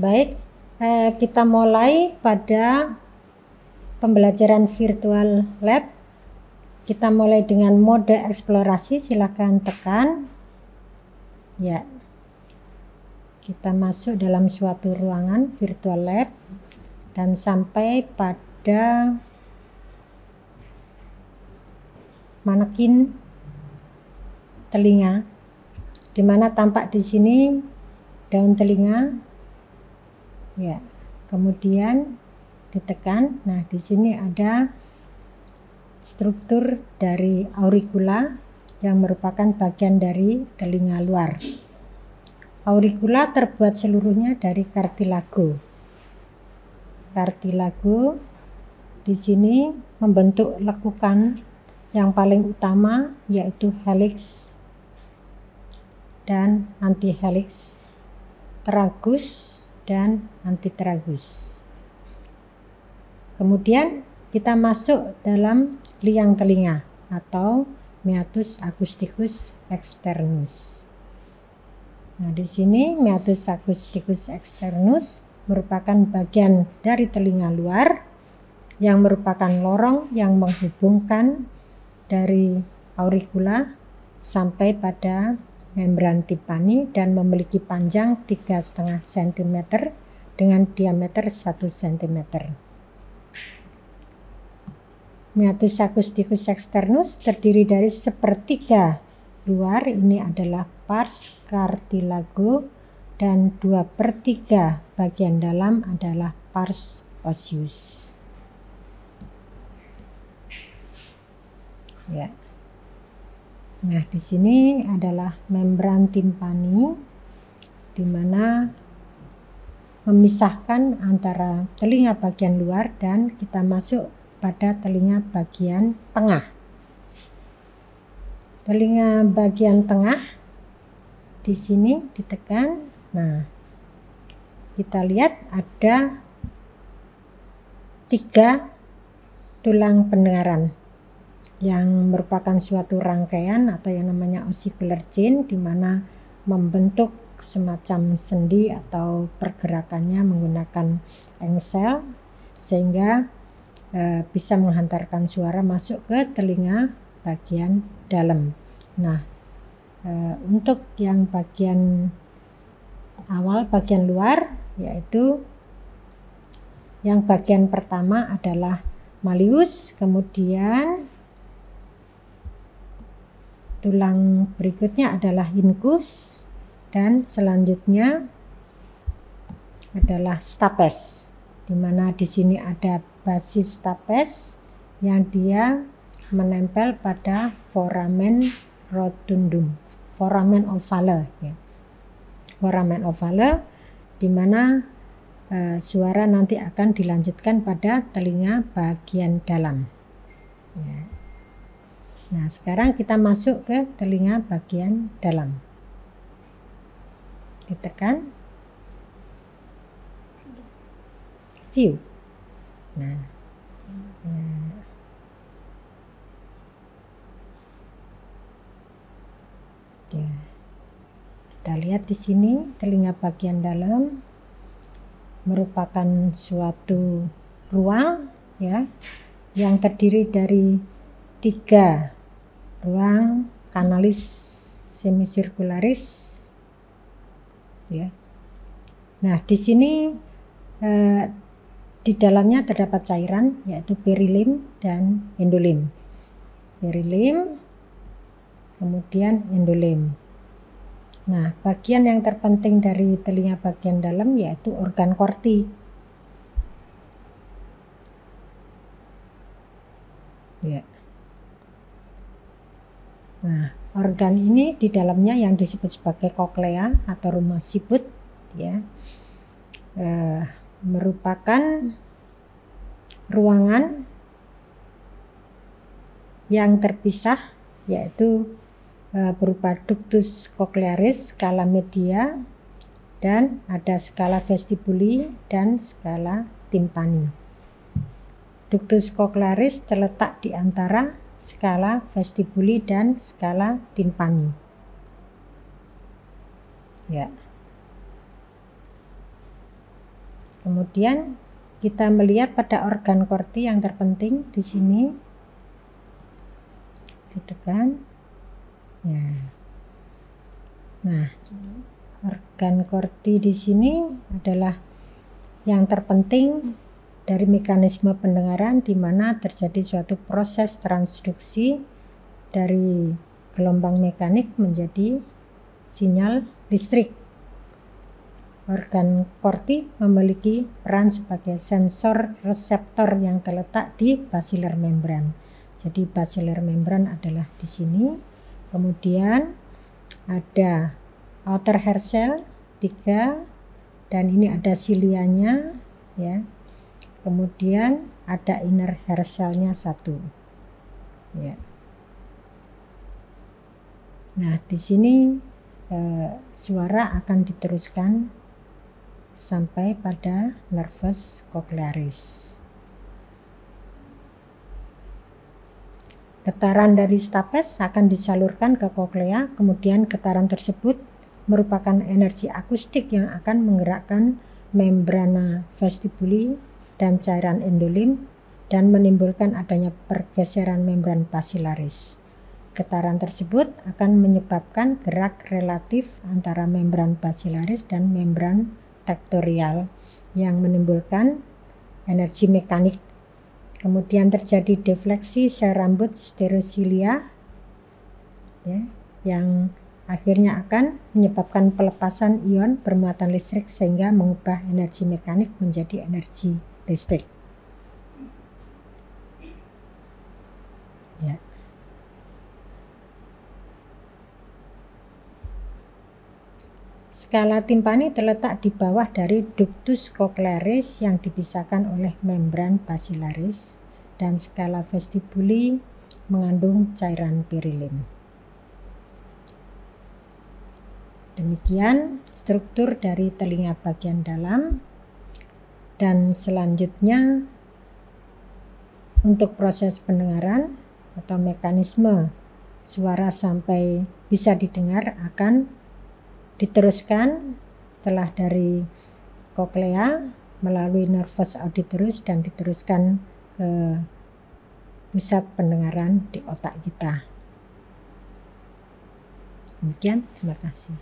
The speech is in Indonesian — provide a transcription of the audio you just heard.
Baik, kita mulai pada pembelajaran virtual lab. Kita mulai dengan mode eksplorasi, silakan tekan. Ya, kita masuk dalam suatu ruangan virtual lab dan sampai pada manekin telinga, di mana tampak di sini daun telinga. Ya, kemudian ditekan. Nah, di sini ada struktur dari auricula yang merupakan bagian dari telinga luar. Auricula terbuat seluruhnya dari kartilago. Kartilago di sini membentuk lekukan yang paling utama, yaitu helix dan antihelix, tragus dan antiteragus. Kemudian kita masuk dalam liang telinga atau meatus acousticus externus. Nah, di sini meatus acousticus externus merupakan bagian dari telinga luar yang merupakan lorong yang menghubungkan dari auricula sampai pada membran timpani dan memiliki panjang 3,5 cm dengan diameter 1 cm. Meatus acousticus externus terdiri dari sepertiga luar, ini adalah pars cartilago, dan 2/3 bagian dalam adalah pars osseus. Ya. Nah, di sini adalah membran timpani, di mana memisahkan antara telinga bagian luar dan kita masuk pada telinga bagian tengah. Telinga bagian tengah di sini ditekan. Nah, kita lihat ada 3 tulang pendengaran yang merupakan suatu rangkaian atau yang namanya ossicular chain, di mana membentuk semacam sendi atau pergerakannya menggunakan engsel sehingga bisa menghantarkan suara masuk ke telinga bagian dalam. Nah, untuk yang bagian awal, bagian luar, yaitu yang bagian pertama adalah malleus, kemudian tulang berikutnya adalah incus, dan selanjutnya adalah stapes, di mana di sini ada basis stapes yang dia menempel pada foramen rotundum, foramen ovale, ya. Foramen ovale, di mana suara nanti akan dilanjutkan pada telinga bagian dalam. Ya. Nah, sekarang kita masuk ke telinga bagian dalam. Ditekan. View. Nah, ya. Kita lihat di sini telinga bagian dalam merupakan suatu ruang, ya, yang terdiri dari 3 ruang kanalis semicircularis, ya. Nah, di sini di dalamnya terdapat cairan, yaitu perilim dan endolim. Perilim, kemudian endolim. Nah, bagian yang terpenting dari telinga bagian dalam yaitu organ korti. Ya. Nah, organ ini di dalamnya yang disebut sebagai koklea atau rumah siput, ya, merupakan ruangan yang terpisah, yaitu berupa ductus cochlearis, scala media, dan ada scala vestibuli dan scala timpani. Ductus cochlearis terletak di antara scala vestibuli dan scala timpani. Ya. Kemudian kita melihat pada organ korti yang terpenting di sini, ditekan. Ya. Nah, organ korti di sini adalah yang terpenting dari mekanisme pendengaran, di mana terjadi suatu proses transduksi dari gelombang mekanik menjadi sinyal listrik. Organ korti memiliki peran sebagai sensor reseptor yang terletak di basilar membran. Jadi basilar membran adalah di sini. Kemudian ada outer hair cell 3, dan ini ada silianya, ya. Kemudian ada inner hair cell-nya 1, ya. Nah, di sini suara akan diteruskan sampai pada nervus cochlearis. Getaran dari stapes akan disalurkan ke koklea, kemudian getaran tersebut merupakan energi akustik yang akan menggerakkan membrana vestibuli dan cairan endolim dan menimbulkan adanya pergeseran membran basilaris. Getaran tersebut akan menyebabkan gerak relatif antara membran basilaris dan membran tektorial yang menimbulkan energi mekanik. Kemudian terjadi defleksi sel rambut stereosilia, ya, yang akhirnya akan menyebabkan pelepasan ion bermuatan listrik sehingga mengubah energi mekanik menjadi energi listrik. Ya. Skala timpani terletak di bawah dari ductus cochlearis yang dipisahkan oleh membran basilaris, dan skala vestibuli mengandung cairan pirilim. Demikian struktur dari telinga bagian dalam, dan selanjutnya untuk proses pendengaran atau mekanisme suara sampai bisa didengar akan diteruskan setelah dari koklea melalui nervus auditorus dan diteruskan ke pusat pendengaran di otak kita. Demikian, terima kasih.